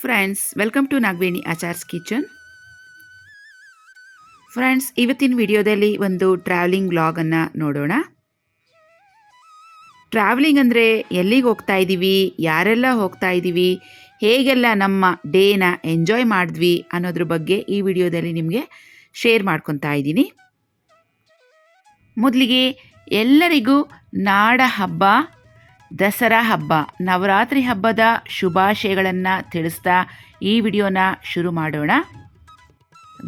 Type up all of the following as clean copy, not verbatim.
Friends, welcome to Nagaveni Achar's kitchen. Friends, ಇವತ್ತಿನ ವಿಡಿಯೋದಲ್ಲಿ ಒಂದು ಟ್ರಾವೆಲಿಂಗ್ ವ್ಲಾಗನ್ನು ನೋಡೋಣ. ಟ್ರಾವೆಲಿಂಗ್ ಅಂದರೆ ಎಲ್ಲಿಗೆ ಹೋಗ್ತಾ ಇದ್ದೀವಿ, ಯಾರೆಲ್ಲ ಹೋಗ್ತಾ ಇದ್ದೀವಿ, ಹೇಗೆಲ್ಲ ನಮ್ಮ ಡೇನ ಎಂಜಾಯ್ ಮಾಡಿದ್ವಿ ಅನ್ನೋದ್ರ ಬಗ್ಗೆ ಈ ವಿಡಿಯೋದಲ್ಲಿ ನಿಮಗೆ ಶೇರ್ ಮಾಡ್ಕೊತಾ ಇದ್ದೀನಿ. ಮೊದಲಿಗೆ ಎಲ್ಲರಿಗೂ ನಾಡ ಹಬ್ಬ, ದಸರಾ ಹಬ್ಬ, ನವರಾತ್ರಿ ಹಬ್ಬದ ಶುಭಾಶಯಗಳನ್ನು ತಿಳಿಸ್ತಾ ಈ ವಿಡಿಯೋನ ಶುರು ಮಾಡೋಣ.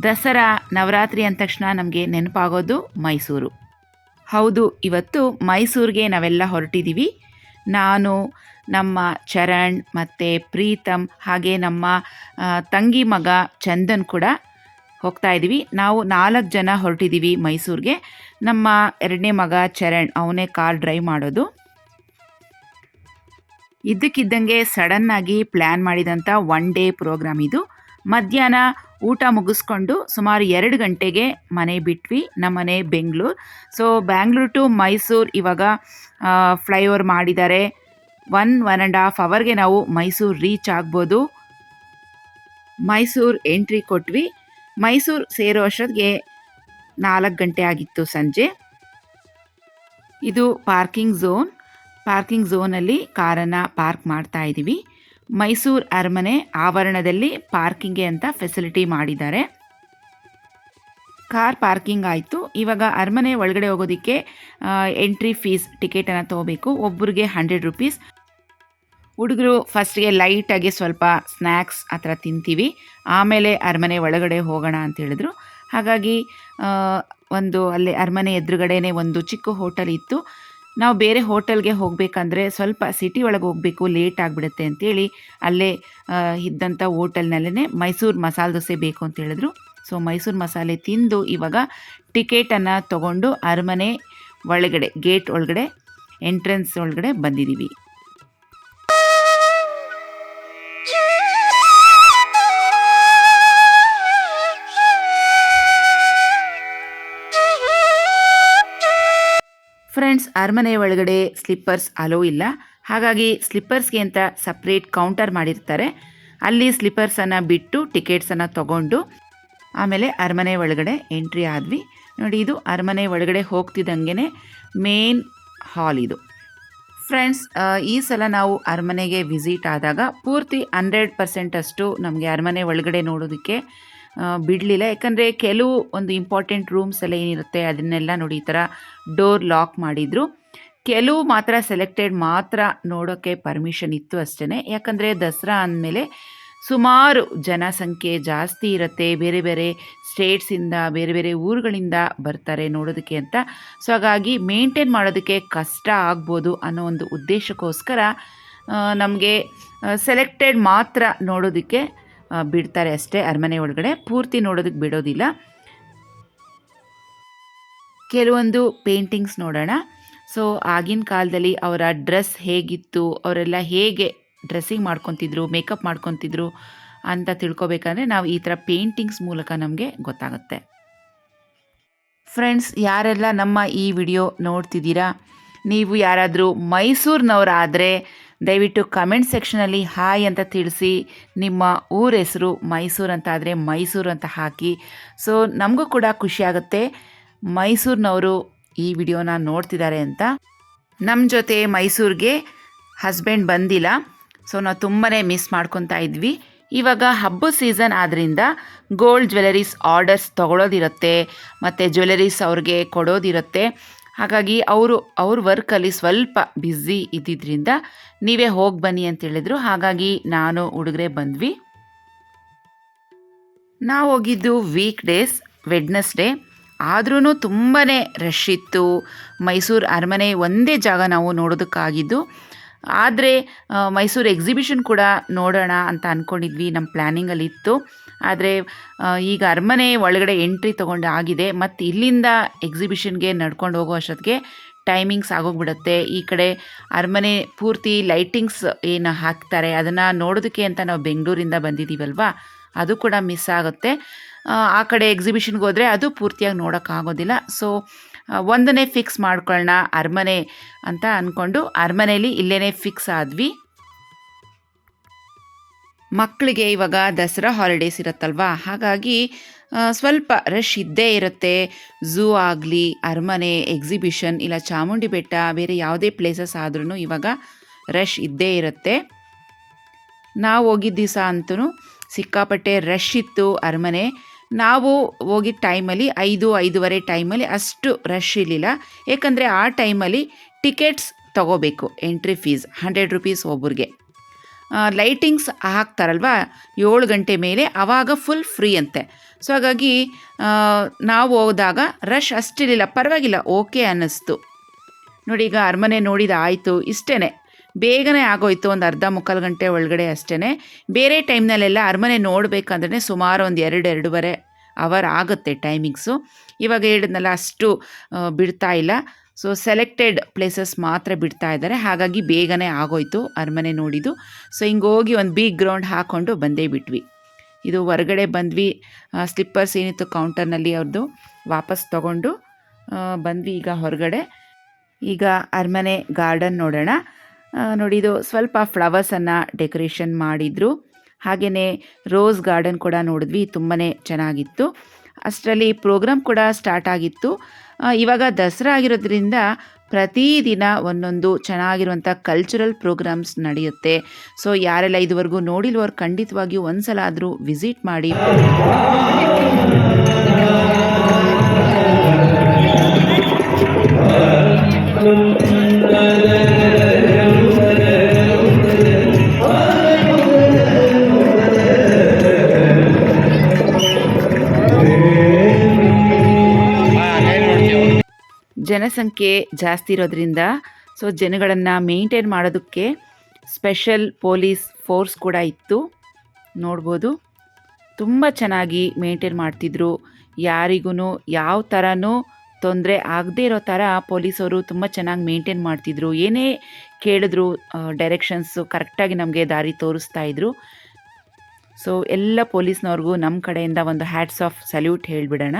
ದಸರಾ ನವರಾತ್ರಿ ಅಂದ ತಕ್ಷಣ ನಮಗೆ ನೆನಪಾಗೋದು ಮೈಸೂರು. ಹೌದು, ಇವತ್ತು ಮೈಸೂರಿಗೆ ನಾವೆಲ್ಲ ಹೊರಟಿದ್ದೀವಿ. ನಾನು, ನಮ್ಮ ಚರಣ್ ಮತ್ತು ಪ್ರೀತಮ್ ಹಾಗೆ ನಮ್ಮ ತಂಗಿ ಮಗ ಚಂದನ್ ಕೂಡ ಹೋಗ್ತಾ ಇದ್ದೀವಿ. ನಾವು 4 ಜನ ಹೊರಟಿದ್ದೀವಿ ಮೈಸೂರಿಗೆ. ನಮ್ಮ 2ನೇ ಮಗ ಚರಣ್, ಅವನೇ ಕಾರ್ ಡ್ರೈವ್ ಮಾಡೋದು. ಇದ್ದಕ್ಕಿದ್ದಂಗೆ ಸಡನ್ನಾಗಿ ಪ್ಲ್ಯಾನ್ ಮಾಡಿದಂಥ 1 ಡೇ ಪ್ರೋಗ್ರಾಮ್ ಇದು. ಮಧ್ಯಾಹ್ನ ಊಟ ಮುಗಿಸ್ಕೊಂಡು ಸುಮಾರು 2 ಗಂಟೆಗೆ ಮನೆ ಬಿಟ್ವಿ. ನಮ್ಮ ಮನೆ ಬೆಂಗಳೂರು. ಸೊ ಬ್ಯಾಂಗ್ಳೂರ್ ಟು ಮೈಸೂರು ಇವಾಗ ಫ್ಲೈಓವರ್ ಮಾಡಿದ್ದಾರೆ. 1.5 ಅವರ್ಗೆ ನಾವು ಮೈಸೂರು ರೀಚ್ ಆಗ್ಬೋದು. ಮೈಸೂರು ಎಂಟ್ರಿ ಕೊಟ್ವಿ. ಮೈಸೂರು ಸೇರೋ ಅಷ್ಟೊತ್ತಿಗೆ 4 ಗಂಟೆ ಆಗಿತ್ತು ಸಂಜೆ. ಇದು ಪಾರ್ಕಿಂಗ್ ಝೋನಲ್ಲಿ ಕಾರನ್ನು ಪಾರ್ಕ್ ಮಾಡ್ತಾ ಇದ್ದೀವಿ. ಮೈಸೂರು ಅರಮನೆ ಆವರಣದಲ್ಲಿ ಪಾರ್ಕಿಂಗ್ಗೆ ಅಂತ ಫೆಸಿಲಿಟಿ ಮಾಡಿದ್ದಾರೆ. ಕಾರ್ ಪಾರ್ಕಿಂಗ್ ಆಯಿತು. ಇವಾಗ ಅರಮನೆ ಒಳಗಡೆ ಹೋಗೋದಕ್ಕೆ ಎಂಟ್ರಿ ಫೀಸ್ ಟಿಕೆಟನ್ನು ತೊಗೋಬೇಕು. ಒಬ್ಬರಿಗೆ 100 ರೂಪೀಸ್. ಹುಡುಗರು ಫಸ್ಟ್ಗೆ ಲೈಟಾಗಿ ಸ್ವಲ್ಪ ಸ್ನ್ಯಾಕ್ಸ್ ಆ ಥರ ತಿಂತೀವಿ, ಆಮೇಲೆ ಅರಮನೆ ಒಳಗಡೆ ಹೋಗೋಣ ಅಂತ ಹೇಳಿದ್ರು. ಹಾಗಾಗಿ ಅಲ್ಲೇ ಅರಮನೆ ಎದುರುಗಡೆನೇ ಒಂದು ಚಿಕ್ಕ ಹೋಟೆಲ್ ಇತ್ತು. ನಾವು ಬೇರೆ ಹೋಟೆಲ್ಗೆ ಹೋಗಬೇಕಂದ್ರೆ ಸ್ವಲ್ಪ ಸಿಟಿ ಒಳಗೆ ಹೋಗಬೇಕು, ಲೇಟ್ ಆಗಿಬಿಡುತ್ತೆ ಅಂತೇಳಿ ಅಲ್ಲೇ ಇದ್ದಂಥ ಹೋಟೆಲ್ನಲ್ಲೇ ಮೈಸೂರು ಮಸಾಲೆ ದೋಸೆ ಬೇಕು ಅಂತ ಹೇಳಿದ್ರು. ಸೊ ಮೈಸೂರು ಮಸಾಲೆ ತಿಂದು ಇವಾಗ ಟಿಕೆಟನ್ನು ತೊಗೊಂಡು ಅರಮನೆ ಒಳಗಡೆ ಗೇಟ್ ಒಳಗಡೆ ಎಂಟ್ರೆನ್ಸ್ ಒಳಗಡೆ ಬಂದಿದ್ದೀವಿ. ಫ್ರೆಂಡ್ಸ್, ಅರಮನೆ ಒಳಗಡೆ ಸ್ಲಿಪ್ಪರ್ಸ್ ಅಲೋ ಇಲ್ಲ. ಹಾಗಾಗಿ ಸ್ಲಿಪ್ಪರ್ಸ್ಗೆ ಅಂತ ಸಪ್ರೇಟ್ ಕೌಂಟರ್ ಮಾಡಿರ್ತಾರೆ. ಅಲ್ಲಿ ಸ್ಲಿಪ್ಪರ್ಸನ್ನು ಬಿಟ್ಟು ಟಿಕೆಟ್ಸನ್ನು ತೊಗೊಂಡು ಆಮೇಲೆ ಅರಮನೆ ಒಳಗಡೆ ಎಂಟ್ರಿ ಆದ್ವಿ. ನೋಡಿ, ಇದು ಅರಮನೆ ಒಳಗಡೆ ಹೋಗ್ತಿದ್ದಂಗೆ ಮೇನ್ ಹಾಲ್ ಇದು. ಫ್ರೆಂಡ್ಸ್, ಈ ಸಲ ನಾವು ಅರಮನೆಗೆ ವಿಸಿಟ್ ಆದಾಗ ಪೂರ್ತಿ 100% ಅಷ್ಟು ನಮಗೆ ಅರಮನೆ ಒಳಗಡೆ ನೋಡೋದಕ್ಕೆ ಬಿಡಲಿಲ್ಲ. ಯಾಕಂದರೆ ಕೆಲವು ಒಂದು ಇಂಪಾರ್ಟೆಂಟ್ ರೂಮ್ಸ್ ಎಲ್ಲ ಏನಿರುತ್ತೆ ಅದನ್ನೆಲ್ಲ ನೋಡಿ ಈ ಥರ ಡೋರ್ ಲಾಕ್ ಮಾಡಿದರು. ಕೆಲವು ಮಾತ್ರ ಸೆಲೆಕ್ಟೆಡ್ ಮಾತ್ರ ನೋಡೋಕ್ಕೆ ಪರ್ಮಿಷನ್ ಇತ್ತು ಅಷ್ಟೇ. ಯಾಕಂದರೆ ದಸರಾ ಅಂದಮೇಲೆ ಸುಮಾರು ಜನಸಂಖ್ಯೆ ಜಾಸ್ತಿ ಇರುತ್ತೆ. ಬೇರೆ ಬೇರೆ ಸ್ಟೇಟ್ಸಿಂದ, ಬೇರೆ ಬೇರೆ ಊರುಗಳಿಂದ ಬರ್ತಾರೆ ನೋಡೋದಕ್ಕೆ ಅಂತ. ಸೊ ಹಾಗಾಗಿ ಮೇಂಟೈನ್ ಮಾಡೋದಕ್ಕೆ ಕಷ್ಟ ಆಗ್ಬೋದು ಅನ್ನೋ ಒಂದು ಉದ್ದೇಶಕ್ಕೋಸ್ಕರ ನಮಗೆ ಸೆಲೆಕ್ಟೆಡ್ ಮಾತ್ರ ನೋಡೋದಕ್ಕೆ ಬಿಡ್ತಾರೆ ಅಷ್ಟೇ. ಅರಮನೆ ಒಳಗಡೆ ಪೂರ್ತಿ ನೋಡೋದಕ್ಕೆ ಬಿಡೋದಿಲ್ಲ. ಕೆಲವೊಂದು ಪೇಂಟಿಂಗ್ಸ್ ನೋಡೋಣ. ಸೊ ಆಗಿನ ಕಾಲದಲ್ಲಿ ಅವರ ಡ್ರೆಸ್ ಹೇಗಿತ್ತು, ಅವರೆಲ್ಲ ಹೇಗೆ ಡ್ರೆಸ್ಸಿಂಗ್ ಮಾಡ್ಕೊತಿದ್ರು, ಮೇಕಪ್ ಮಾಡ್ಕೊತಿದ್ರು ಅಂತ ತಿಳ್ಕೊಬೇಕಂದ್ರೆ ನಾವು ಈ ಥರ ಪೇಂಟಿಂಗ್ಸ್ ಮೂಲಕ ನಮಗೆ ಗೊತ್ತಾಗುತ್ತೆ. ಫ್ರೆಂಡ್ಸ್, ಯಾರೆಲ್ಲ ನಮ್ಮ ಈ ವಿಡಿಯೋ ನೋಡ್ತಿದ್ದೀರಾ, ನೀವು ಯಾರಾದರೂ ಮೈಸೂರಿನವರಾದರೆ ದಯವಿಟ್ಟು ಕಮೆಂಟ್ ಸೆಕ್ಷನಲ್ಲಿ ಹಾಯ್ ಅಂತ ತಿಳಿಸಿ. ನಿಮ್ಮ ಊರ ಹೆಸರು ಮೈಸೂರು ಅಂತ ಆದರೆ ಮೈಸೂರು ಅಂತ ಹಾಕಿ. ಸೊ ನಮಗೂ ಕೂಡ ಖುಷಿಯಾಗುತ್ತೆ ಮೈಸೂರಿನವರು ಈ ವಿಡಿಯೋನ ನೋಡ್ತಿದ್ದಾರೆ ಅಂತ. ನಮ್ಮ ಜೊತೆ ಮೈಸೂರಿಗೆ ಹಸ್ಬೆಂಡ್ ಬಂದಿಲ್ಲ. ಸೊ ನಾವು ತುಂಬಾ ಮಿಸ್ ಮಾಡ್ಕೊತಾ ಇದ್ವಿ. ಇವಾಗ ಹಬ್ಬದ ಸೀಸನ್ ಆದ್ದರಿಂದ ಗೋಲ್ಡ್ ಜ್ಯುವೆಲರೀಸ್ ಆರ್ಡರ್ಸ್ ತೊಗೊಳೋದಿರುತ್ತೆ ಮತ್ತು ಜ್ಯುವೆಲರೀಸ್ ಅವ್ರಿಗೆ ಕೊಡೋದಿರುತ್ತೆ. ಹಾಗಾಗಿ ಅವ್ರ ವರ್ಕಲ್ಲಿ ಸ್ವಲ್ಪ ಬ್ಯುಸಿ ಇದ್ದಿದ್ದರಿಂದ ನೀವೇ ಹೋಗಿ ಬನ್ನಿ ಅಂತ ಹೇಳಿದ್ರು. ಹಾಗಾಗಿ ನಾನು ಹುಡುಗರೆ ಬಂದ್ವಿ. ನಾವು ಹೋಗಿದ್ದು ವೀಕ್ ಡೇಸ್, ವೆಡ್ನೆಸ್ಡೇ. ಆದ್ರೂ ತುಂಬಾ ರಶ್ ಇತ್ತು. ಮೈಸೂರು ಅರಮನೆ ಒಂದೇ ಜಾಗ ನಾವು ನೋಡೋದಕ್ಕಾಗಿದ್ದು. ಆದರೆ ಮೈಸೂರು ಎಕ್ಸಿಬಿಷನ್ ಕೂಡ ನೋಡೋಣ ಅಂತ ಅಂದ್ಕೊಂಡಿದ್ವಿ, ನಮ್ಮ ಪ್ಲ್ಯಾನಿಂಗಲ್ಲಿ ಇತ್ತು. ಆದರೆ ಈಗ ಅರಮನೆ ಒಳಗಡೆ ಎಂಟ್ರಿ ತೊಗೊಂಡು ಆಗಿದೆ. ಮತ್ತು ಇಲ್ಲಿಂದ ಎಕ್ಸಿಬಿಷನ್ಗೆ ನಡ್ಕೊಂಡು ಹೋಗೋ ಅಷ್ಟೊತ್ತಿಗೆ ಟೈಮಿಂಗ್ಸ್ ಆಗೋಗ್ಬಿಡುತ್ತೆ. ಈ ಕಡೆ ಅರಮನೆ ಪೂರ್ತಿ ಲೈಟಿಂಗ್ಸ್ ಏನು ಹಾಕ್ತಾರೆ ಅದನ್ನು ನೋಡೋದಕ್ಕೆ ಅಂತ ನಾವು ಬೆಂಗಳೂರಿಂದ ಬಂದಿದ್ದೀವಲ್ವ, ಅದು ಕೂಡ ಮಿಸ್ ಆಗುತ್ತೆ. ಆ ಕಡೆ ಎಕ್ಸಿಬಿಷನ್ಗೆ ಹೋದರೆ ಅದು ಪೂರ್ತಿಯಾಗಿ ನೋಡೋಕ್ಕಾಗೋದಿಲ್ಲ. ಸೊ ಒಂದನ್ನೇ ಫಿಕ್ಸ್ ಮಾಡ್ಕೊಳ್ಳೋಣ ಅರಮನೆ ಅಂತ ಅಂದ್ಕೊಂಡು ಅರಮನೆಯಲ್ಲಿ ಇಲ್ಲೇ ಫಿಕ್ಸ್ ಆದ್ವಿ. ಮಕ್ಕಳಿಗೆ ಇವಾಗ ದಸರಾ ಹಾಲಿಡೇಸ್ ಇರುತ್ತಲ್ವ, ಹಾಗಾಗಿ ಸ್ವಲ್ಪ ರಶ್ ಇದ್ದೇ ಇರುತ್ತೆ. ಝೂ ಆಗಲಿ, ಅರಮನೆ, ಎಕ್ಸಿಬಿಷನ್, ಇಲ್ಲ ಚಾಮುಂಡಿ ಬೆಟ್ಟ, ಬೇರೆ ಯಾವುದೇ ಪ್ಲೇಸಸ್ ಆದ್ರೂ ಇವಾಗ ರಶ್ ಇದ್ದೇ ಇರುತ್ತೆ. ನಾವು ಹೋಗಿದ್ದ ದಿವಸ ಅಂತೂ ಸಿಕ್ಕಾಪಟ್ಟೆ ರಶ್ ಇತ್ತು ಅರಮನೆ. ನಾವು ಹೋಗಿದ್ದ ಟೈಮಲ್ಲಿ 5-5:30 ಟೈಮಲ್ಲಿ ಅಷ್ಟು ರಶ್ ಇರಲಿಲ್ಲ. ಏಕೆಂದರೆ ಆ ಟೈಮಲ್ಲಿ ಟಿಕೆಟ್ಸ್ ತೊಗೋಬೇಕು, ಎಂಟ್ರಿ ಫೀಸ್ 100 ರೂಪೀಸ್ ಒಬ್ಬರಿಗೆ. ಲೈಟಿಂಗ್ಸ್ ಹಾಕ್ತಾರಲ್ವ 7 ಗಂಟೆ ಮೇಲೆ, ಆವಾಗ ಫುಲ್ ಫ್ರೀ ಅಂತೆ. ಸೊ ಹಾಗಾಗಿ ನಾವು ಹೋದಾಗ ರಶ್ ಅಷ್ಟಿರಲಿಲ್ಲ, ಪರವಾಗಿಲ್ಲ, ಓಕೆ ಅನ್ನಿಸ್ತು. ನೋಡಿ, ಈಗ ಅರಮನೆ ನೋಡಿದ ಆಯಿತು, ಇಷ್ಟೇ, ಬೇಗನೆ ಆಗೋಯ್ತು, ಒಂದು ಅರ್ಧ ಮುಕ್ಕಾಲು ಗಂಟೆ ಒಳಗಡೆ ಅಷ್ಟೇ. ಬೇರೆ ಟೈಮ್ನಲ್ಲೆಲ್ಲ ಅರಮನೆ ನೋಡಬೇಕಂದ್ರೆ ಸುಮಾರು ಒಂದು 2-2.5 ಅವರ್ ಆಗುತ್ತೆ ಟೈಮಿಂಗ್ಸು. ಇವಾಗ ಹೇಳಿದ್ನಲ್ಲ, ಅಷ್ಟು ಬಿಡ್ತಾ ಇಲ್ಲ. ಸೊ ಸೆಲೆಕ್ಟೆಡ್ ಪ್ಲೇಸಸ್ ಮಾತ್ರ ಬಿಡ್ತಾ ಇದ್ದಾರೆ, ಹಾಗಾಗಿ ಬೇಗನೆ ಆಗೋಯ್ತು ಅರಮನೆ ನೋಡಿದ್ದು. ಸೊ ಹಿಂಗೆ ಹೋಗಿ ಒಂದು ಬಿಗ್ ಗ್ರೌಂಡ್ ಹಾಕ್ಕೊಂಡು ಬಂದೇ ಬಿಟ್ವಿ. ಇದು ಹೊರಗಡೆ ಬಂದ್ವಿ, ಸ್ಲಿಪ್ಪರ್ಸ್ ಏನಿತ್ತು ಕೌಂಟರ್ನಲ್ಲಿ ಅವ್ರದ್ದು ವಾಪಸ್ ತೊಗೊಂಡು ಬಂದ್ವಿ ಈಗ ಹೊರಗಡೆ. ಈಗ ಅರಮನೆ ಗಾರ್ಡನ್ ನೋಡೋಣ. ನೋಡಿ, ಇದು ಸ್ವಲ್ಪ ಫ್ಲವರ್ಸನ್ನು ಡೆಕೋರೇಷನ್ ಮಾಡಿದರು. ಹಾಗೆಯೇ ರೋಸ್ ಗಾರ್ಡನ್ ಕೂಡ ನೋಡಿದ್ವಿ, ತುಂಬಾ ಚೆನ್ನಾಗಿತ್ತು. ಅಷ್ಟರಲ್ಲಿ ಪ್ರೋಗ್ರಾಮ್ ಕೂಡ ಸ್ಟಾರ್ಟ್ ಆಗಿತ್ತು. ಇವಾಗ ದಸರಾ ಆಗಿರೋದ್ರಿಂದ ಪ್ರತಿದಿನ ಒಂದೊಂದು ಚೆನ್ನಾಗಿರುವಂಥ ಕಲ್ಚರಲ್ ಪ್ರೋಗ್ರಾಮ್ಸ್ ನಡೆಯುತ್ತೆ. ಸೊ ಯಾರೆಲ್ಲ ಇದುವರೆಗೂ ನೋಡಿಲ್ವವ್ರು ಖಂಡಿತವಾಗಿಯೂ ಒಂದು ಸಲ ಆದರೂ ವಿಸಿಟ್ ಮಾಡಿ. ಜನಸಂಖ್ಯೆ ಜಾಸ್ತಿ ಇರೋದ್ರಿಂದ ಸೊ ಜನಗಳನ್ನು ಮೇಂಟೈನ್ ಮಾಡೋದಕ್ಕೆ ಸ್ಪೆಷಲ್ ಪೊಲೀಸ್ ಫೋರ್ಸ್ ಕೂಡ ಇತ್ತು. ನೋಡ್ಬೋದು, ತುಂಬ ಚೆನ್ನಾಗಿ ಮೇಂಟೈನ್ ಮಾಡ್ತಿದ್ರು. ಯಾರಿಗೂ ಯಾವ ಥರನೂ ತೊಂದರೆ ಆಗದೇ ಇರೋ ಥರ ಪೊಲೀಸವರು ತುಂಬ ಚೆನ್ನಾಗಿ ಮೇಂಟೈನ್ ಮಾಡ್ತಿದ್ರು. ಏನೇ ಕೇಳಿದ್ರು ಡೈರೆಕ್ಷನ್ಸು ಕರೆಕ್ಟಾಗಿ ನಮಗೆ ದಾರಿ ತೋರಿಸ್ತಾ ಇದ್ರು. ಸೊ ಎಲ್ಲ ಪೊಲೀಸ್ನವ್ರಿಗೂ ನಮ್ಮ ಕಡೆಯಿಂದ ಒಂದು ಹ್ಯಾಟ್ಸ್ ಆಫ್ ಸಲ್ಯೂಟ್ ಹೇಳಿಬಿಡೋಣ.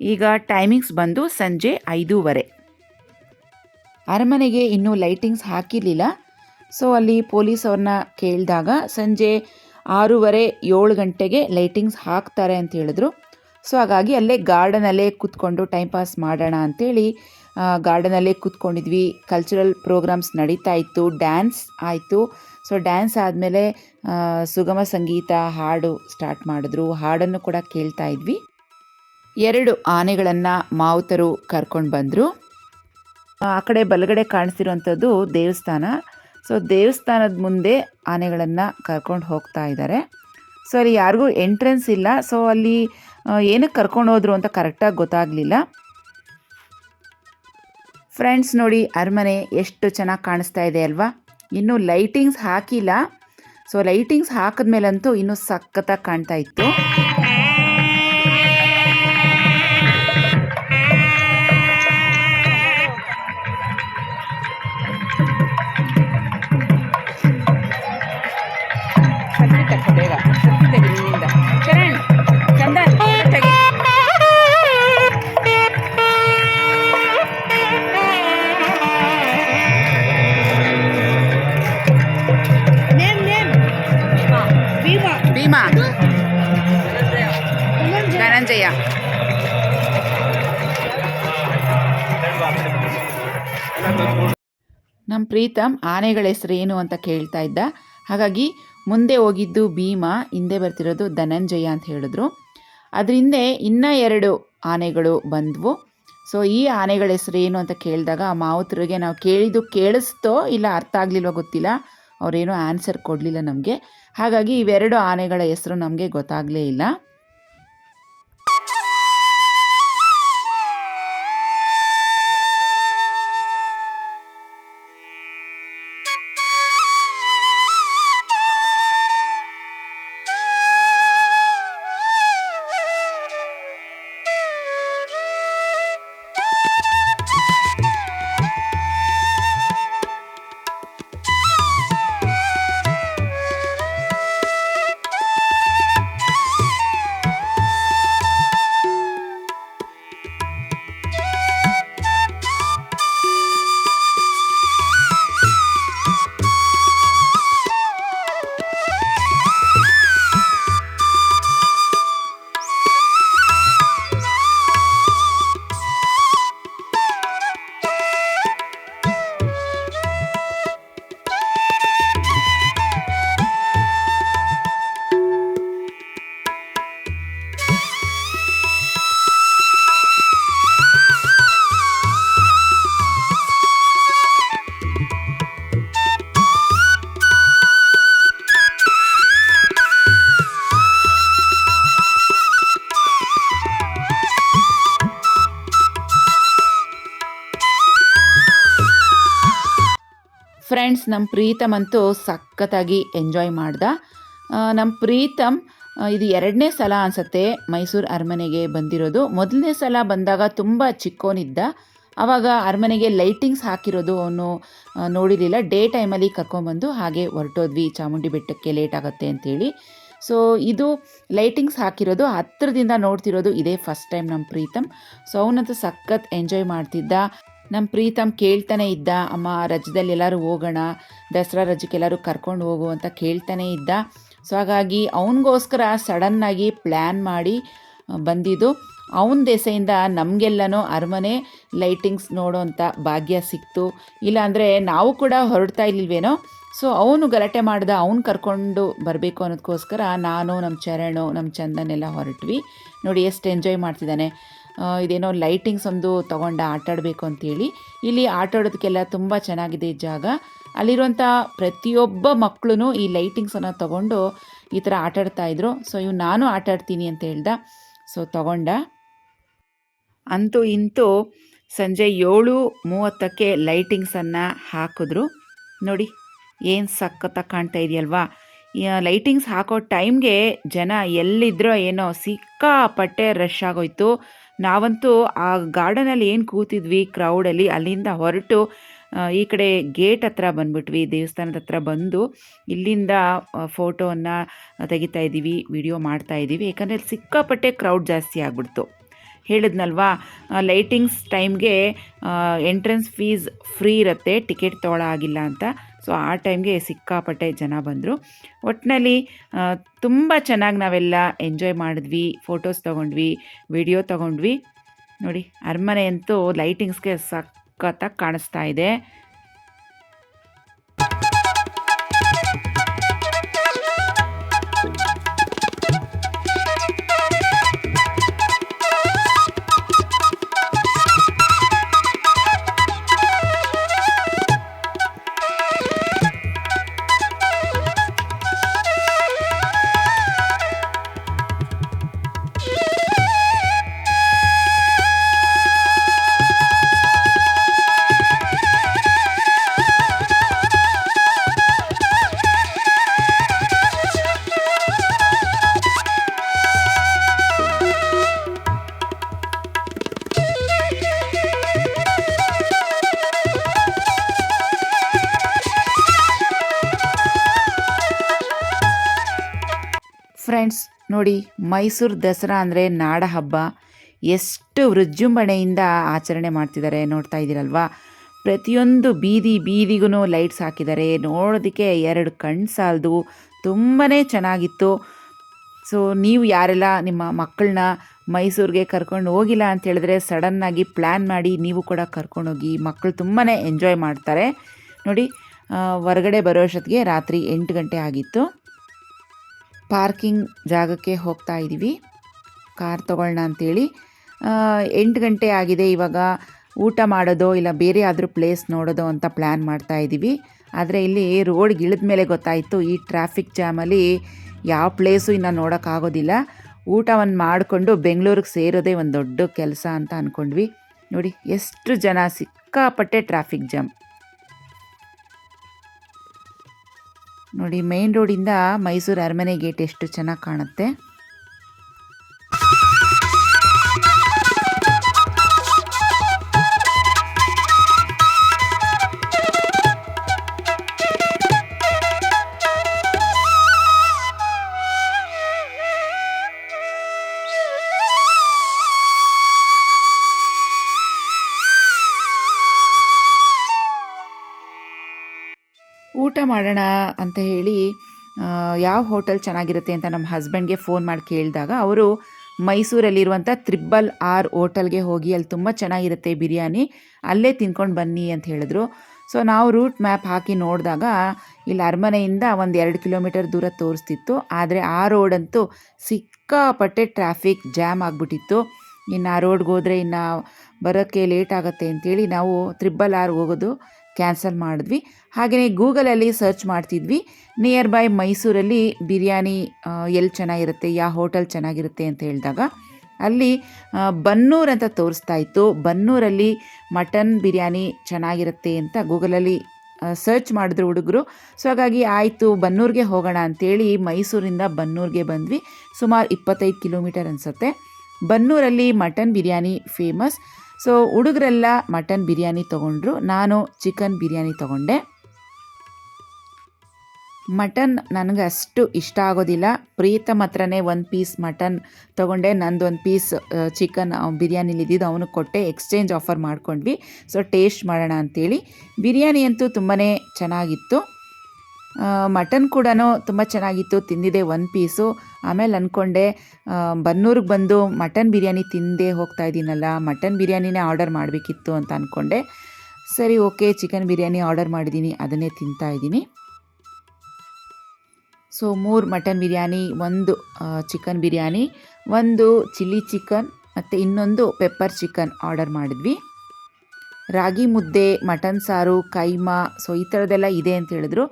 ಈಗ ಟೈಮಿಂಗ್ಸ್ ಬಂದು ಸಂಜೆ 5:15. ಅರಮನೆಗೆ ಇನ್ನೂ ಲೈಟಿಂಗ್ಸ್ ಹಾಕಿರಲಿಲ್ಲ. ಸೊ ಅಲ್ಲಿ ಪೊಲೀಸ್ ಅವ್ರನ್ನ ಕೇಳಿದಾಗ ಸಂಜೆ 6:30-7 ಗಂಟೆಗೆ ಲೈಟಿಂಗ್ಸ್ ಹಾಕ್ತಾರೆ ಅಂತ ಹೇಳಿದ್ರು. ಸೊ ಹಾಗಾಗಿ ಅಲ್ಲೇ ಗಾರ್ಡನಲ್ಲೇ ಕೂತ್ಕೊಂಡು ಟೈಮ್ ಪಾಸ್ ಮಾಡೋಣ ಅಂಥೇಳಿ ಗಾರ್ಡನಲ್ಲೇ ಕೂತ್ಕೊಂಡಿದ್ವಿ. ಕಲ್ಚರಲ್ ಪ್ರೋಗ್ರಾಮ್ಸ್ ನಡೀತಾ ಇತ್ತು, ಡ್ಯಾನ್ಸ್ ಆಯಿತು. ಸೊ ಡ್ಯಾನ್ಸ್ ಆದಮೇಲೆ ಸುಗಮ ಸಂಗೀತ ಹಾಡು ಸ್ಟಾರ್ಟ್ ಮಾಡಿದ್ರು, ಹಾಡನ್ನು ಕೂಡ ಕೇಳ್ತಾ ಇದ್ವಿ. 2 ಆನೆಗಳನ್ನು ಮಾವುತರು ಕರ್ಕೊಂಡು ಬಂದರು. ಆ ಕಡೆ ಬಲಗಡೆ ಕಾಣಿಸ್ತಿರುವಂಥದ್ದು ದೇವಸ್ಥಾನ. ಸೊ ದೇವಸ್ಥಾನದ ಮುಂದೆ ಆನೆಗಳನ್ನು ಕರ್ಕೊಂಡು ಹೋಗ್ತಾ ಇದ್ದಾರೆ. ಸೊ ಅಲ್ಲಿ ಯಾರಿಗೂ ಎಂಟ್ರೆನ್ಸ್ ಇಲ್ಲ. ಸೊ ಅಲ್ಲಿ ಏನಕ್ಕೆ ಕರ್ಕೊಂಡು ಹೋದ್ರು ಅಂತ ಕರೆಕ್ಟಾಗಿ ಗೊತ್ತಾಗಲಿಲ್ಲ. ಫ್ರೆಂಡ್ಸ್ ನೋಡಿ, ಅರಮನೆ ಎಷ್ಟು ಚೆನ್ನಾಗಿ ಕಾಣಿಸ್ತಾ ಇದೆ ಅಲ್ವಾ. ಇನ್ನೂ ಲೈಟಿಂಗ್ಸ್ ಹಾಕಿಲ್ಲ. ಸೊ ಲೈಟಿಂಗ್ಸ್ ಹಾಕಿದ್ಮೇಲಂತೂ ಇನ್ನೂ ಸಖತ್ತಾಗಿ ಕಾಣ್ತಾ ಇತ್ತು. ಧನಂಜಯ. ನಮ್ಮ ಪ್ರೀತಮ್ ಆನೆಗಳ ಹೆಸರು ಏನು ಅಂತ ಕೇಳ್ತಾ ಇದ್ದ. ಹಾಗಾಗಿ ಮುಂದೆ ಹೋಗಿದ್ದು ಭೀಮ, ಹಿಂದೆ ಬರ್ತಿರೋದು ಧನಂಜಯ ಅಂತ ಹೇಳಿದ್ರು. ಅದ್ರ ಹಿಂದೆ ಇನ್ನೂ 2 ಆನೆಗಳು ಬಂದವು. ಸೊ ಈ ಆನೆಗಳ ಹೆಸರು ಏನು ಅಂತ ಕೇಳಿದಾಗ ಮಾವುತರಿಗೆ ನಾವು ಕೇಳಿದ್ದು ಕೇಳಿಸ್ತೋ ಇಲ್ಲ ಅರ್ಥ ಆಗಲಿಲ್ವೋ ಗೊತ್ತಿಲ್ಲ, ಅವರೇನೋ ಆನ್ಸರ್ ಕೊಡಲಿಲ್ಲ ನಮಗೆ. ಹಾಗಾಗಿ ಇವೆರಡು ಆನೆಗಳ ಹೆಸರು ನಮಗೆ ಗೊತ್ತಾಗಲೇ ಇಲ್ಲ. ಫ್ರೆಂಡ್ಸ್, ನಮ್ಮ ಪ್ರೀತಮ್ ಅಂತೂ ಸಖತ್ತಾಗಿ ಎಂಜಾಯ್ ಮಾಡ್ದ. ನಮ್ಮ ಪ್ರೀತಮ್ ಇದು 2ನೇ ಸಲ ಅನಿಸುತ್ತೆ ಮೈಸೂರು ಅರಮನೆಗೆ ಬಂದಿರೋದು. ಮೊದಲನೇ ಸಲ ಬಂದಾಗ ತುಂಬ ಚಿಕ್ಕೋನಿದ್ದ. ಆವಾಗ ಅರಮನೆಗೆ ಲೈಟಿಂಗ್ಸ್ ಹಾಕಿರೋದು ಅವನು ನೋಡಿರಲಿಲ್ಲ. ಡೇ ಟೈಮಲ್ಲಿ ಕರ್ಕೊಂಬಂದು ಹಾಗೆ ಹೊರಟೋದ್ವಿ ಚಾಮುಂಡಿ ಬೆಟ್ಟಕ್ಕೆ, ಲೇಟ್ ಆಗುತ್ತೆ ಅಂತೇಳಿ. ಸೊ ಇದು ಲೈಟಿಂಗ್ಸ್ ಹಾಕಿರೋದು ಹತ್ತಿರದಿಂದ ನೋಡ್ತಿರೋದು ಇದೇ ಫಸ್ಟ್ ಟೈಮ್ ನಮ್ಮ ಪ್ರೀತಮ್. ಸೊ ಅವನಂತೂ ಸಖತ್ ಎಂಜಾಯ್ ಮಾಡ್ತಿದ್ದ. ನಮ್ಮ ಪ್ರೀತಮ್ ಕೇಳ್ತಾನೆ ಇದ್ದ, ಅಮ್ಮ ರಜದಲ್ಲಿ ಎಲ್ಲರೂ ಹೋಗೋಣ, ದಸರಾ ರಜಕ್ಕೆ ಎಲ್ಲರೂ ಕರ್ಕೊಂಡು ಹೋಗು ಅಂತ ಕೇಳ್ತಾನೆ ಇದ್ದ. ಸೊ ಹಾಗಾಗಿ ಅವನಿಗೋಸ್ಕರ ಸಡನ್ನಾಗಿ ಪ್ಲ್ಯಾನ್ ಮಾಡಿ ಬಂದಿದ್ದು. ಅವನ ದೆಸೆಯಿಂದ ನಮಗೆಲ್ಲನೂ ಅರಮನೆ ಲೈಟಿಂಗ್ಸ್ ನೋಡೋಂಥ ಭಾಗ್ಯ ಸಿಕ್ತು. ಇಲ್ಲಾಂದರೆ ನಾವು ಕೂಡ ಹೊರಡ್ತಾ ಇರ್ಲಿಲ್ವೇನೋ. ಸೊ ಅವನು ಗಲಾಟೆ ಮಾಡ್ದ, ಅವ್ನು ಕರ್ಕೊಂಡು ಬರಬೇಕು ಅನ್ನೋದಕ್ಕೋಸ್ಕರ ನಾನು, ನಮ್ಮ ಚರಣು, ನಮ್ಮ ಚಂದನ್ ಎಲ್ಲ ಹೊರಟ್ವಿ. ನೋಡಿ ಎಷ್ಟು ಎಂಜಾಯ್ ಮಾಡ್ತಿದ್ದಾನೆ. ಇದೇನೋ ಲೈಟಿಂಗ್ಸ್ ಒಂದು ತೊಗೊಂಡ ಆಟಾಡಬೇಕು ಅಂತೇಳಿ. ಇಲ್ಲಿ ಆಟಾಡೋದಕ್ಕೆಲ್ಲ ತುಂಬ ಚೆನ್ನಾಗಿದೆ ಈ ಜಾಗ. ಅಲ್ಲಿರುವಂಥ ಪ್ರತಿಯೊಬ್ಬ ಮಕ್ಕಳು ಈ ಲೈಟಿಂಗ್ಸನ್ನು ತೊಗೊಂಡು ಈ ಥರ ಆಟಾಡ್ತಾಯಿದ್ರು. ಸೊ ನಾನು ಆಟಾಡ್ತೀನಿ ಅಂತ ಹೇಳ್ದ. ಸೊ ತೊಗೊಂಡ. ಅಂತೂ ಇಂತೂ ಸಂಜೆ 7:30ಕ್ಕೆ ಲೈಟಿಂಗ್ಸನ್ನು ಹಾಕಿದ್ರು. ನೋಡಿ ಏನು ಸಖತ್ತಾಗಿ ಕಾಣ್ತಾ ಇದೆಯಲ್ವಾ. ಲೈಟಿಂಗ್ಸ್ ಹಾಕೋ ಟೈಮ್ಗೆ ಜನ ಎಲ್ಲಿದ್ರೋ ಏನೋ ಸಿಕ್ಕಾಪಟ್ಟೆ ರಶ್ ಆಗೋಯ್ತು. ನಾವಂತೂ ಆ ಗಾರ್ಡನಲ್ಲಿ ಏನು ಕೂತಿದ್ವಿ ಕ್ರೌಡಲ್ಲಿ, ಅಲ್ಲಿಂದ ಹೊರಟು ಈ ಕಡೆ ಗೇಟ್ ಹತ್ರ ಬಂದ್ಬಿಟ್ವಿ, ದೇವಸ್ಥಾನದ ಹತ್ರ ಬಂದು ಇಲ್ಲಿಂದ ಫೋಟೋವನ್ನು ತೆಗಿತಾ ಇದ್ದೀವಿ, ವಿಡಿಯೋ ಮಾಡ್ತಾ ಇದ್ದೀವಿ. ಯಾಕಂದರೆ ಸಿಕ್ಕಾಪಟ್ಟೆ ಕ್ರೌಡ್ ಜಾಸ್ತಿ ಆಗಿಬಿಡ್ತು. ಹೇಳಿದ್ನಲ್ವಾ, ಲೈಟಿಂಗ್ಸ್ ಟೈಮ್ಗೆ ಎಂಟ್ರೆನ್ಸ್ ಫೀಸ್ ಫ್ರೀ ಇರುತ್ತೆ, ಟಿಕೆಟ್ ತೊಗೊಳ್ಳೋ ಆಗಿಲ್ಲ ಅಂತ. ಸೊ ಆ ಟೈಮ್ಗೆ ಸಿಕ್ಕಾಪಟ್ಟೆ ಜನ ಬಂದರು. ಒಟ್ಟಿನಲ್ಲಿ ತುಂಬ ಚೆನ್ನಾಗಿ ನಾವೆಲ್ಲ ಎಂಜಾಯ್ ಮಾಡಿದ್ವಿ, ಫೋಟೋಸ್ ತೊಗೊಂಡ್ವಿ, ವಿಡಿಯೋ ತೊಗೊಂಡ್ವಿ. ನೋಡಿ ಅರಮನೆ ಅಂತೂ ಲೈಟಿಂಗ್ಸ್ಗೆ ಸಖತ್ತಾಗಿ ಕಾಣಿಸ್ತಾ ಇದೆ. ಫ್ರೆಂಡ್ಸ್ ನೋಡಿ, ಮೈಸೂರು ದಸರಾ ಅಂದರೆ ನಾಡ ಹಬ್ಬ. ಎಷ್ಟು ವಿಜೃಂಭಣೆಯಿಂದ ಆಚರಣೆ ಮಾಡ್ತಿದ್ದಾರೆ ನೋಡ್ತಾ ಇದ್ದೀರಲ್ವಾ. ಪ್ರತಿಯೊಂದು ಬೀದಿಗೂ ಲೈಟ್ಸ್ ಹಾಕಿದ್ದಾರೆ. ನೋಡೋದಕ್ಕೆ 2 ಕಣ್ಣು ಸಾಲದು, ತುಂಬಾ ಚೆನ್ನಾಗಿತ್ತು. ಸೊ ನೀವು ಯಾರೆಲ್ಲ ನಿಮ್ಮ ಮಕ್ಕಳನ್ನ ಮೈಸೂರಿಗೆ ಕರ್ಕೊಂಡು ಹೋಗಿಲ್ಲ ಅಂತ ಹೇಳಿದ್ರೆ ಸಡನ್ನಾಗಿ ಪ್ಲ್ಯಾನ್ ಮಾಡಿ ನೀವು ಕೂಡ ಕರ್ಕೊಂಡೋಗಿ. ಮಕ್ಕಳು ತುಂಬಾ ಎಂಜಾಯ್ ಮಾಡ್ತಾರೆ. ನೋಡಿ ಹೊರಗಡೆ ಬರೋ ಅಷ್ಟೊತ್ತಿಗೆ ರಾತ್ರಿ 8 ಗಂಟೆ ಆಗಿತ್ತು. ಪಾರ್ಕಿಂಗ್ ಜಾಗಕ್ಕೆ ಹೋಗ್ತಾ ಇದ್ದೀವಿ ಕಾರ್ ತೊಗೊಳ್ಳೋಣ ಅಂಥೇಳಿ. 8 ಗಂಟೆ ಆಗಿದೆ. ಇವಾಗ ಊಟ ಮಾಡೋದೋ ಇಲ್ಲ ಬೇರೆ ಯಾವ್ದಾದ್ರು ಪ್ಲೇಸ್ ನೋಡೋದೋ ಅಂತ ಪ್ಲ್ಯಾನ್ ಮಾಡ್ತಾ ಇದ್ದೀವಿ. ಆದರೆ ಇಲ್ಲಿ ರೋಡ್ಗೆ ಇಳಿದ ಮೇಲೆ ಗೊತ್ತಾಯಿತು, ಈ ಟ್ರಾಫಿಕ್ ಜಾಮಲ್ಲಿ ಯಾವ ಪ್ಲೇಸು ಇನ್ನು ನೋಡೋಕ್ಕಾಗೋದಿಲ್ಲ. ಊಟವನ್ನು ಮಾಡಿಕೊಂಡು ಬೆಂಗಳೂರಿಗೆ ಸೇರೋದೇ ಒಂದು ದೊಡ್ಡ ಕೆಲಸ ಅಂತ ಅಂದ್ಕೊಂಡ್ವಿ. ನೋಡಿ ಎಷ್ಟು ಜನ, ಸಿಕ್ಕಾಪಟ್ಟೆ ಟ್ರಾಫಿಕ್ ಜಾಮ್. ನೋಡಿ ಮೇನ್ ರೋಡಿಂದ ಮೈಸೂರು ಅರಮನೆ ಗೇಟ್ ಎಷ್ಟು ಚೆನ್ನಾಗಿ ಕಾಣುತ್ತೆ. ಊಟ ಮಾಡೋಣ ಅಂತ ಹೇಳಿ ಯಾವ ಹೋಟೆಲ್ ಚೆನ್ನಾಗಿರುತ್ತೆ ಅಂತ ನಮ್ಮ ಹಸ್ಬೆಂಡ್ಗೆ ಫೋನ್ ಮಾಡಿ ಕೇಳಿದಾಗ ಅವರು ಮೈಸೂರಲ್ಲಿರುವಂಥ 6 ಹೋಟೆಲ್ಗೆ ಹೋಗಿ ಅಲ್ಲಿ ತುಂಬ ಚೆನ್ನಾಗಿರುತ್ತೆ ಬಿರಿಯಾನಿ, ಅಲ್ಲೇ ತಿನ್ಕೊಂಡು ಬನ್ನಿ ಅಂತ ಹೇಳಿದ್ರು. ಸೊ ನಾವು ರೂಟ್ ಮ್ಯಾಪ್ ಹಾಕಿ ನೋಡಿದಾಗ ಇಲ್ಲಿ ಅರಮನೆಯಿಂದ ಒಂದು 2 ಕಿಲೋಮೀಟರ್ ದೂರ ತೋರಿಸ್ತಿತ್ತು. ಆದರೆ ಆ ರೋಡಂತೂ ಸಿಕ್ಕಾಪಟ್ಟೆ ಟ್ರಾಫಿಕ್ ಜಾಮ್ ಆಗಿಬಿಟ್ಟಿತ್ತು. ಇನ್ನು ಆ ರೋಡ್ಗೆ ಹೋದರೆ ಇನ್ನು ಬರೋಕ್ಕೆ ಲೇಟ್ ಆಗುತ್ತೆ ಅಂತೇಳಿ ನಾವು 6 ಹೋಗೋದು ಕ್ಯಾನ್ಸಲ್ ಮಾಡಿದ್ವಿ. ಹಾಗೆಯೇ ಗೂಗಲಲ್ಲಿ ಸರ್ಚ್ ಮಾಡ್ತಿದ್ವಿ ನಿಯರ್ ಬೈ ಮೈಸೂರಲ್ಲಿ ಬಿರಿಯಾನಿ ಎಲ್ಲಿ ಚೆನ್ನಾಗಿರುತ್ತೆ, ಯಾವ ಹೋಟೆಲ್ ಚೆನ್ನಾಗಿರುತ್ತೆ ಅಂತ ಹೇಳಿದಾಗ ಅಲ್ಲಿ ಬನ್ನೂರು ಅಂತ ತೋರಿಸ್ತಾ ಇತ್ತು. ಬನ್ನೂರಲ್ಲಿ ಮಟನ್ ಬಿರಿಯಾನಿ ಚೆನ್ನಾಗಿರುತ್ತೆ ಅಂತ ಗೂಗಲಲ್ಲಿ ಸರ್ಚ್ ಮಾಡಿದ್ರು ಹುಡುಗರು. ಸೊ ಹಾಗಾಗಿ ಆಯಿತು ಬನ್ನೂರಿಗೆ ಹೋಗೋಣ ಅಂಥೇಳಿ ಮೈಸೂರಿಂದ ಬನ್ನೂರಿಗೆ ಬಂದ್ವಿ. ಸುಮಾರು 25 ಕಿಲೋಮೀಟರ್ ಅನಿಸುತ್ತೆ. ಬನ್ನೂರಲ್ಲಿ ಮಟನ್ ಬಿರಿಯಾನಿ ಫೇಮಸ್. ಸೊ ಹುಡುಗರೆಲ್ಲ ಮಟನ್ ಬಿರಿಯಾನಿ ತೊಗೊಂಡ್ರು, ನಾನು ಚಿಕನ್ ಬಿರಿಯಾನಿ ತೊಗೊಂಡೆ. ಮಟನ್ ನನಗೆ ಅಷ್ಟು ಇಷ್ಟ ಆಗೋದಿಲ್ಲ. ಪ್ರೀತಮ್ ಹತ್ರನೇ 1 ಪೀಸ್ ಮಟನ್ ತೊಗೊಂಡೆ, ನಂದು 1 ಪೀಸ್ ಚಿಕನ್ ಬಿರಿಯಾನಿಲಿದ್ದಿದ್ದು ಅವನಿಗೆ ಕೊಟ್ಟೆ. ಎಕ್ಸ್ಚೇಂಜ್ ಆಫರ್ ಮಾಡ್ಕೊಂಡ್ವಿ. ಸೊ ಟೇಸ್ಟ್ ಮಾಡೋಣ ಅಂಥೇಳಿ. ಬಿರಿಯಾನಿ ಅಂತೂ ತುಂಬಾ ಚೆನ್ನಾಗಿತ್ತು. ಮಟನ್ ಕೂಡ ತುಂಬ ಚೆನ್ನಾಗಿತ್ತು. ತಿಂದಿದ್ದೆ 1 ಪೀಸು. ಆಮೇಲೆ ಅಂದ್ಕೊಂಡೆ ಬನ್ನೂರಿಗೆ ಬಂದು ಮಟನ್ ಬಿರಿಯಾನಿ ತಿಂದೇ ಹೋಗ್ತಾ ಇದ್ದೀನಲ್ಲ, ಮಟನ್ ಬಿರಿಯಾನಿನೇ ಆರ್ಡರ್ ಮಾಡಬೇಕಿತ್ತು ಅಂತ ಅಂದ್ಕೊಂಡೆ. ಸರಿ ಓಕೆ, ಚಿಕನ್ ಬಿರಿಯಾನಿ ಆರ್ಡರ್ ಮಾಡಿದ್ದೀನಿ, ಅದನ್ನೇ ತಿಂತಾಯಿದ್ದೀನಿ. So 3 mutton biryani, 1 chicken biryani, 1 chilli chicken ಮತ್ತು ಇನ್ನೊಂದು ಪೆಪ್ಪರ್ ಚಿಕನ್ ಆರ್ಡರ್ ಮಾಡಿದ್ವಿ. ರಾಗಿ ಮುದ್ದೆ, ಮಟನ್ ಸಾರು, ಕೈಮಾ, ಸೊ ಈ ಥರದ್ದೆಲ್ಲ ಇದೆ ಅಂತ ಹೇಳಿದ್ರು.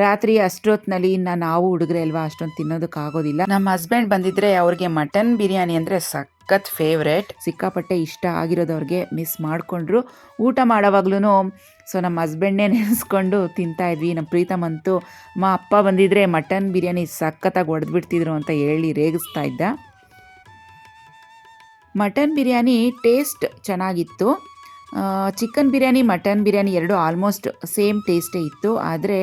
ರಾತ್ರಿ ಅಷ್ಟೊತ್ತಿನಲ್ಲಿ ನಾವು ಹುಡುಗರೆ ಅಲ್ವಾ, ಅಷ್ಟೊಂದು ತಿನ್ನೋದಕ್ಕಾಗೋದಿಲ್ಲ. ನಮ್ಮ ಹಸ್ಬೆಂಡ್ ಬಂದಿದ್ದರೆ ಅವ್ರಿಗೆ ಮಟನ್ ಬಿರಿಯಾನಿ ಅಂದರೆ ಸಖತ್ ಫೇವ್ರೇಟ್. ಸಿಕ್ಕಾಪಟ್ಟೆ ಇಷ್ಟ ಆಗಿರೋದು ಅವ್ರಿಗೆ. ಮಿಸ್ ಮಾಡಿಕೊಂಡ್ರು. ಊಟ ಮಾಡೋವಾಗ್ಲೂ ಸೊ ನಮ್ಮ ಹಸ್ಬೆಂಡ್ನೇ ನೆನೆಸ್ಕೊಂಡು ತಿಂತಾಯಿದ್ವಿ. ನಮ್ಮ ಪ್ರೀತಮ್ ಅಂತೂ ಅಪ್ಪ ಬಂದಿದ್ದರೆ ಮಟನ್ ಬಿರಿಯಾನಿ ಸಖತ್ತಾಗಿ ಹೊಡೆದ್ಬಿಡ್ತಿದ್ರು ಅಂತ ಹೇಳಿ ರೇಗಿಸ್ತಾ ಇದ್ದ. ಮಟನ್ ಬಿರಿಯಾನಿ ಟೇಸ್ಟ್ ಚೆನ್ನಾಗಿತ್ತು. ಚಿಕನ್ ಬಿರಿಯಾನಿ ಮಟನ್ ಬಿರಿಯಾನಿ ಎರಡೂ ಆಲ್ಮೋಸ್ಟ್ ಸೇಮ್ ಟೇಸ್ಟೇ ಇತ್ತು. ಆದರೆ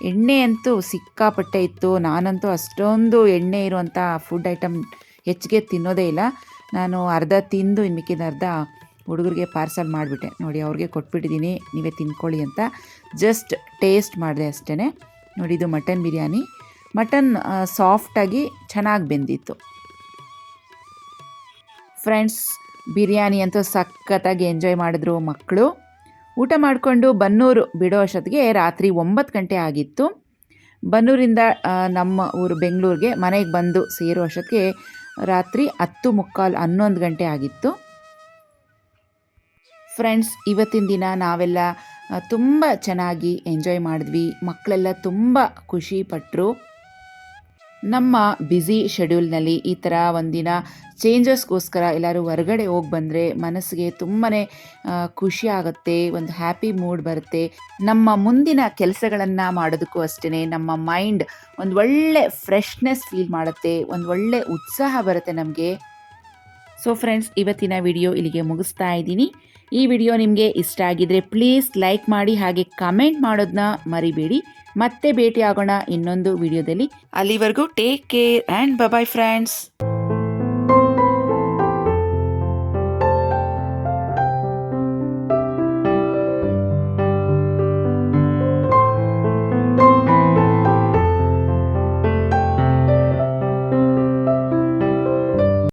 ಎಣ್ಣೆ ಅಂತೂ ಸಿಕ್ಕಾಪಟ್ಟೆ ಇತ್ತು. ನಾನಂತೂ ಅಷ್ಟೊಂದು ಎಣ್ಣೆ ಇರುವಂಥ ಫುಡ್ ಐಟಮ್ ಹೆಚ್ಚಿಗೆ ತಿನ್ನೋದೇ ಇಲ್ಲ. ನಾನು ಅರ್ಧ ತಿಂದು ಇನ್ನು ಮಿಕ್ಕಿದ ಅರ್ಧ ಹುಡುಗರಿಗೆ ಪಾರ್ಸಲ್ ಮಾಡಿಬಿಟ್ಟೆ. ನೋಡಿ ಅವ್ರಿಗೆ ಕೊಟ್ಬಿಟ್ಟಿದ್ದೀನಿ, ನೀವೇ ತಿನ್ಕೊಳ್ಳಿ ಅಂತ. ಜಸ್ಟ್ ಟೇಸ್ಟ್ ಮಾಡಿದೆ ಅಷ್ಟೇ. ನೋಡಿ ಇದು ಮಟನ್ ಬಿರಿಯಾನಿ. ಮಟನ್ ಸಾಫ್ಟಾಗಿ ಚೆನ್ನಾಗಿ ಬೆಂದಿತ್ತು. ಫ್ರೆಂಡ್ಸ್, ಬಿರಿಯಾನಿ ಅಂತೂ ಸಖತ್ತಾಗಿ ಎಂಜಾಯ್ ಮಾಡಿದ್ರು ಮಕ್ಕಳು. ಊಟ ಮಾಡಿಕೊಂಡು ಬನ್ನೂರು ಬಿಡೋ ಅಷ್ಟೊತ್ತಿಗೆ ರಾತ್ರಿ 9 ಗಂಟೆ ಆಗಿತ್ತು. ಬನ್ನೂರಿಂದ ನಮ್ಮ ಊರು ಬೆಂಗಳೂರಿಗೆ ಮನೆಗೆ ಬಂದು ಸೇರೋ ಅಷ್ಟೊತ್ತಿಗೆ ರಾತ್ರಿ 10:45, 11 ಗಂಟೆ ಆಗಿತ್ತು. ಫ್ರೆಂಡ್ಸ್, ಇವತ್ತಿನ ದಿನ ನಾವೆಲ್ಲ ತುಂಬ ಚೆನ್ನಾಗಿ ಎಂಜಾಯ್ ಮಾಡಿದ್ವಿ. ಮಕ್ಕಳೆಲ್ಲ ತುಂಬ ಖುಷಿಪಟ್ಟರು. ನಮ್ಮ ಬ್ಯುಸಿ ಶೆಡ್ಯೂಲ್ನಲ್ಲಿ ಈ ಥರ ಒಂದಿನ ಚೇಂಜಸ್ಗೋಸ್ಕರ ಎಲ್ಲರೂ ಹೊರಗಡೆ ಹೋಗಿ ಬಂದರೆ ಮನಸ್ಸಿಗೆ ತುಂಬಾ ಖುಷಿ ಆಗುತ್ತೆ, ಒಂದು ಹ್ಯಾಪಿ ಮೂಡ್ ಬರುತ್ತೆ. ನಮ್ಮ ಮುಂದಿನ ಕೆಲಸಗಳನ್ನು ಮಾಡೋದಕ್ಕೂ ಅಷ್ಟೇ ನಮ್ಮ ಮೈಂಡ್ ಒಂದು ಒಳ್ಳೆ ಫ್ರೆಶ್ನೆಸ್ ಫೀಲ್ ಮಾಡುತ್ತೆ, ಒಂದು ಒಳ್ಳೆ ಉತ್ಸಾಹ ಬರುತ್ತೆ ನಮಗೆ. ಸೊ ಫ್ರೆಂಡ್ಸ್, ಇವತ್ತಿನ ವಿಡಿಯೋ ಇಲ್ಲಿಗೆ ಮುಗಿಸ್ತಾ ಇದ್ದೀನಿ. ಈ ವಿಡಿಯೋ ನಿಮಗೆ ಇಷ್ಟ ಆಗಿದ್ರೆ ಪ್ಲೀಸ್ ಲೈಕ್ ಮಾಡಿ, ಹಾಗೆ ಕಮೆಂಟ್ ಮಾಡೋದನ್ನ ಮರಿಬೇಡಿ. ಮತ್ತೆ ಭೇಟಿ ಆಗೋಣ ಇನ್ನೊಂದು ವಿಡಿಯೋದಲ್ಲಿ. ಅಲ್ಲಿವರೆಗೂ take care and bye friends.